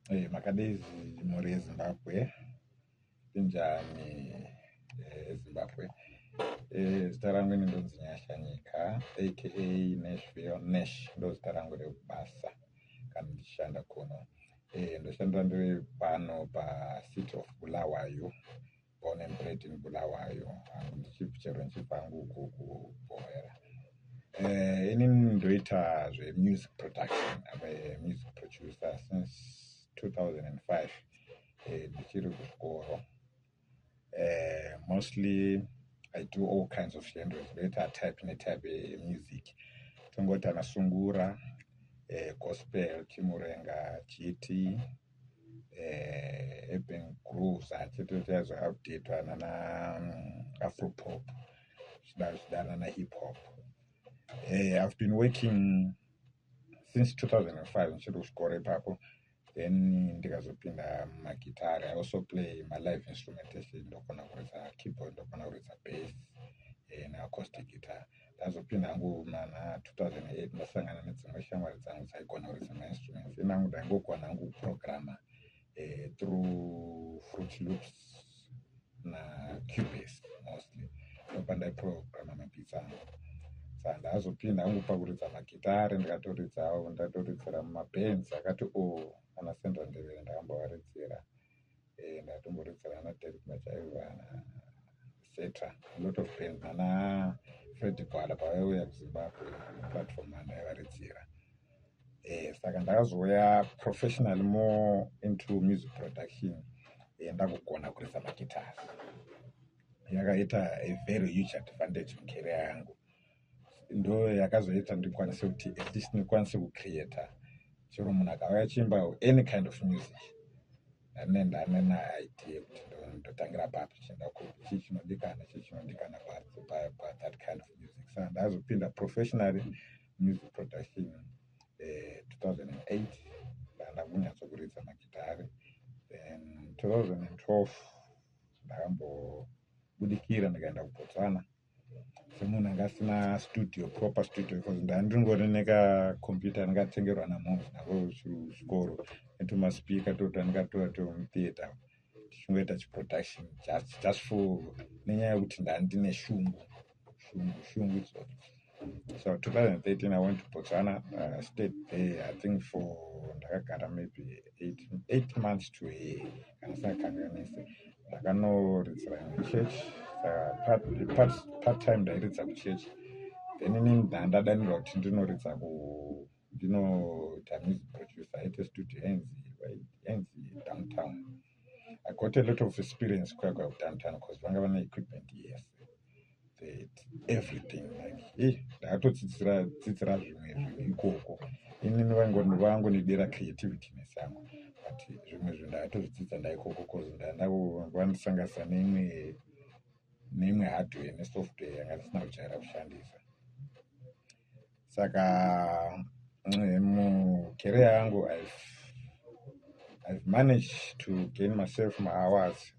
Makadezi muri eZimbabwe injani eZimbabwe. Zita rangu ndinonzi Nyasha Nyika aka Nashville Nash, ndo zita rangu rekubasa kana ndichishanda kuno. Ndoshanda ndiri pano paCity of Bulawayo, born and bred in Bulawayo, chero ndichibva hangu uko kuBhoera. Inini ndoita music production. I'm a music producer since 2005. Ndichiri kuchikoro. Mostly I do all kinds of genres. Later type music. Tongoti anasungura, gospel, chimurenga, chiti, urban grooves, achitotazo update anana afropop, shidana hip hop. I've been working since 2005 in Chirushkore Papo. Then ndikazopinda guitar. I also play my live instrumentation. Ndokona kuridza keyboard, ndokona kuridza bass, na acoustic guitar. Ndazopinda hangu mana 2008 ndasangana nedzimwe shamwari dzangu dzaigona kuridza ma-instruments. Inangu ndaingogona hangu kuprograma through Fruit Loops na Cubase mostly. Ndopa ndaiprograma mabeats angu. Ndazopinda hangu pakuridza magitari, ndatoridzira mumabands akati anasendwa ndevere ndakambovaridzira. Ndatomboridzira ana Derek Majaiva na etc. A lot of bands nana Freddy Bhala pavaiuya kuZimbabwe platform andaivaridzira. Saka ndakazouya professionally more into music production. Ndakugona kuridza magitari. Yakaita a very huge advantage mucareer yangu. Ndo yakazoita ndikwanise kuti at least ndikwanise kucreata. Chero munhu akauya achimba any kind of music, ndane idea kuti ndotangira papi chienda kuti chinodikana pa that kind of music. Saka ndazopinda professionally music production 2008 ndakunyatsokuridza magitari. Then 2012 ndakambobudikira ndikaenda kuBotswana semunhu anga asina proper studio, because ndandingori nekakombiyuta ndakatengerwa namunhu nako chikoro netumaspika ndandikatora mutheatre tichingoita chiproduction just for nenyaya yekuti ndandine shungu idzodzo. So 2013 I went to Botswana. I stayed there I think for ndakagara maybe 8 months to a year. Kana sakanganise ndakanoridzira muchurch. Part time ndairidza kuchurch. Then inini ndandadanirwa kuti ndinoridza ndinoita music producer at a studio yanzi downtown. I got a lot of experience kwakwa downtown because vanga vane equipment yes, everything like ndakatodzidzira zvimwe ikoko. Inini vangonidira creativity nesangu, but zvimwe zvinhu ndakatozvidzidza ndaikoko because ndandisangasa neimwe hardware nesoftware yanga ndisina kujaira kushandisa. Saka mucareer yangu I've managed to gain myself my awards.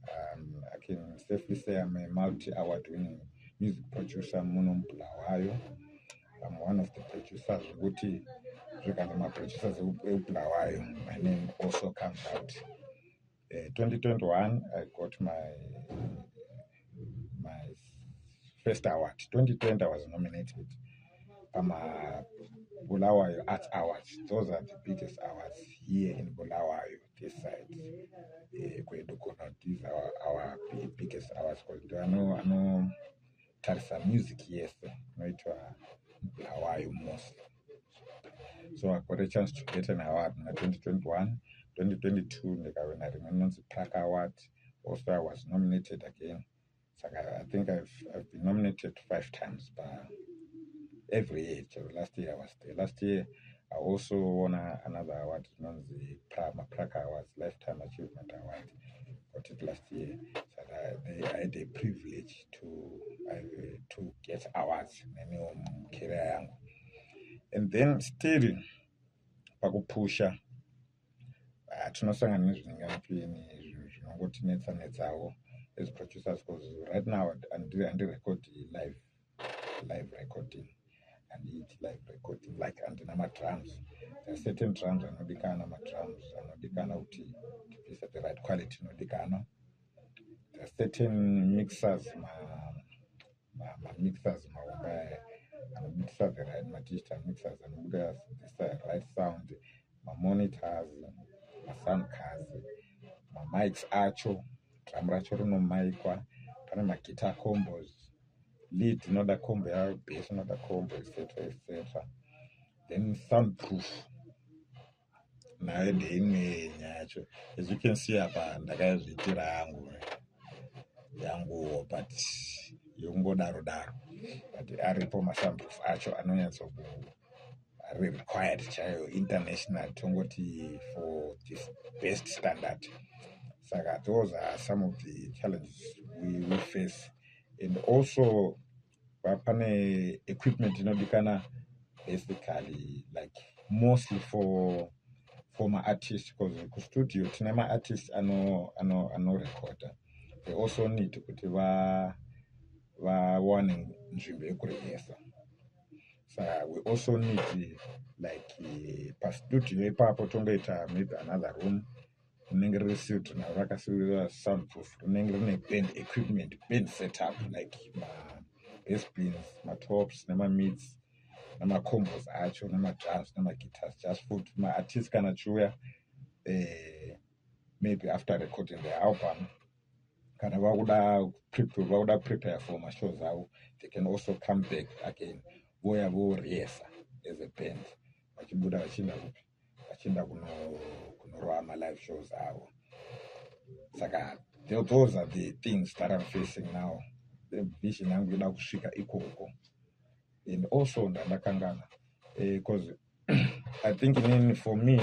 I can safely say I'm a multi-award winning music producer muno muBulawayo. I'm one of the producers ukuthi zvikanga ma-producers eBulawayo. My name also comes out. 2021 I got my first award. 2020 I was nominated Bulawayo Arts Awards. Those are the biggest awards here in Bulawayo, this side. These are our biggest awards because I know Tarsa music, yes, no Bulawayo mostly. So I got a chance to get an award in 2021. 2022 ndikawina rimwe rinonzi Prague Award. Also I was nominated again. So I think I've been nominated 5 times every year. So last year I was there. Last year I also won another award known as the Prague Awards, Lifetime Achievement Award. Got it last year. So I had a privilege to get awards in career yangu. And then still pakupusha tinosangana nezvinengapini zvinongotinetsanetsawo as producers, because right now and live recording and live recording like andina madrums. There are certain drums anodikana, madrums inodikanwa kuti tibvise the right quality inodikanwa. There are certain mixers mixers mixer the right digital mixers anobuda the right sound, monitors, sound cards, mics acho, drum racho rinomaikwa, pane guitar combos, lead inoda combo yayo, bass inoda combo, etc. Then soundproof nayo ndeimwe nyaya yacho. As you can see apa ndakazviitira yangu but yongodaro but aripo masoundproof acho anonyatso are required chayo international tongoti for this best standard. Saka those are some of the challenges we face. And also pane equipment inodikana basically like mostly for my artists, because ku studio tine ma artists ano recorder. They also need kuti vawane nzvimbo yekurehesa. So we also need like pastudio ipapo tongoita maybe another room rinenge risuit naro rakasiiwa soundproof, rinenge rine band equipment, band setup like bass beans, tops, mids, combos acho, drums, guitars, just for my artists kana chiuya maybe after recording the album kana vakuda prepare for mashows avo, they can also come back again voya vorehesa as a band vachibuda vachienda kunorwa live shows avo. Saka those are the things that I'm facing now. The vision yangu ida kusvika ikoko. And also ndakangana because I think for me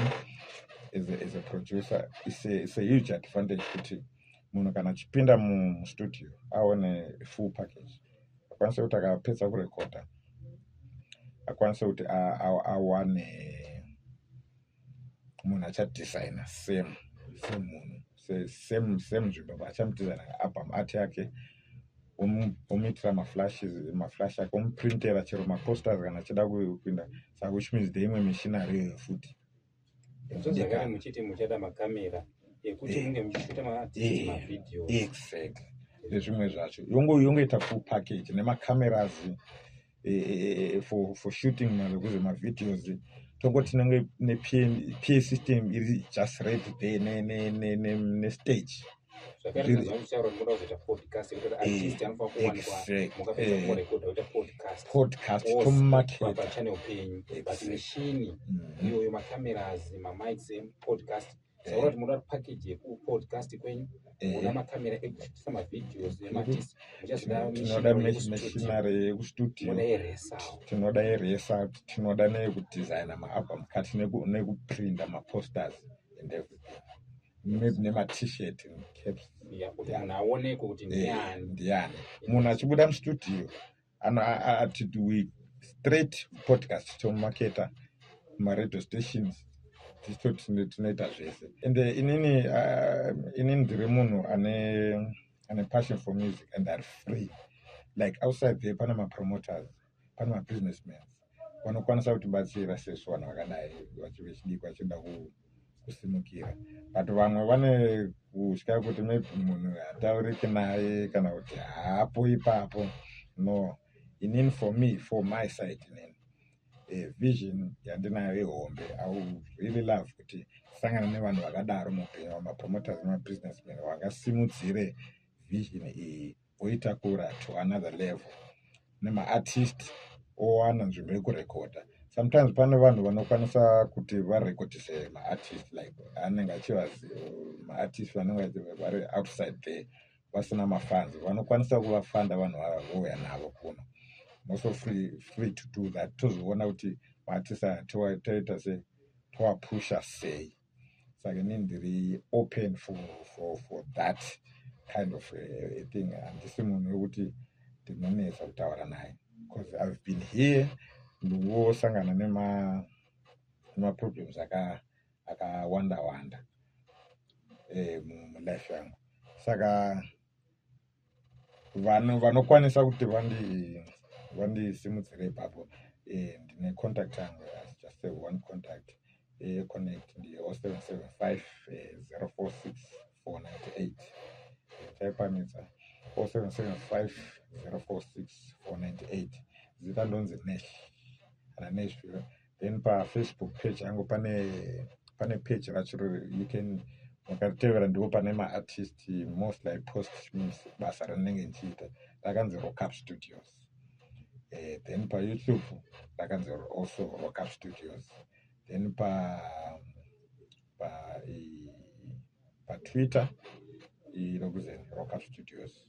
as a producer it's a huge advantage kuti munhu kana chipinda studio aone full package, akwanisa kuti akapedza kurecorda akwanisa kuti awane munhu achadesigna same munhu same nzvimbo achamudesigna album art yake, omuitira maflash ake, omuprintera chero maposters kana achida kupinda. Saka which means imwe machinery futi zvakare muchiti muchada makamera ekuti munge muchiita mavideo. Exactly. Nezvimwe zvacho yongoita full package nemacameras for shooting videos. Tongoti PA system iri just ready there ne stage. Podcast to market machine iyoyo macameras mamics podcast saura kuti munoda package podcast kwenyu munoda makamera ekushutisa mavideos tinoda machinery yekustudio, tinoda eresa, tinoda neyekudesigna maalbum cut nekuprinta maposters and everything, maybe nema-t-shirt and caps kuti munhu aoneko kuti ndiani. Munhu achibuda mustudio atidui straight podcast tomumaketa maradio stations tinoita zvese. And inini ndiri munhu ane passion for music and are free. Like outside there pane mapromoters, pane mabusinessmen vanokwanisa kutibatsira sesu vanhu vakadai vachidikwa vachida kusimukira, but vamwe vane kutya kuti maybe munhu hatauriki naye kana kuti haapo ipapo. No, inini for my side vision yandinayo yehombe, I would really love kuti sangana nevanhu vakadaro muupenyu, mapromoters nemabusinessmen vangasimudzire vision iyi voitakura to another level, nemaartist owana nzvimbo yekurecorda. Sometimes pane vanhu vanokwanisa kuti varekodise maartist, like anenge achivaziva maartist vanenge vari outside there vasina mafans, vanokwanisa kuvafanda vanhu ava vouya navo kuno. I'm also free to do that. Tozoona kuti maartist taita sei towapusha sei. Saka inini ndiri open for that kind of a thing. Handisi munhu wekuti ndinonetsa kutaura naye, because I've been here ndingosangana nema-problems akawanda mulife yangu. Saka vanhu vanokwanisa kuti vandisimudzire ipapo ndine contact yangu, just say one contact connect ndi 0775 046 498 taipanidza 0775 046 498 zita ndonzi Nashville. Then pa Facebook page yangu pane page racho you can wakatevera ndipo pane maartist mostly I post basa ranenge nchiita rakanzi Rock Up Studios. Then pa YouTube rakanzi also Rock Up Studios. Then pa Twitter ilokuze Rock Up Studios.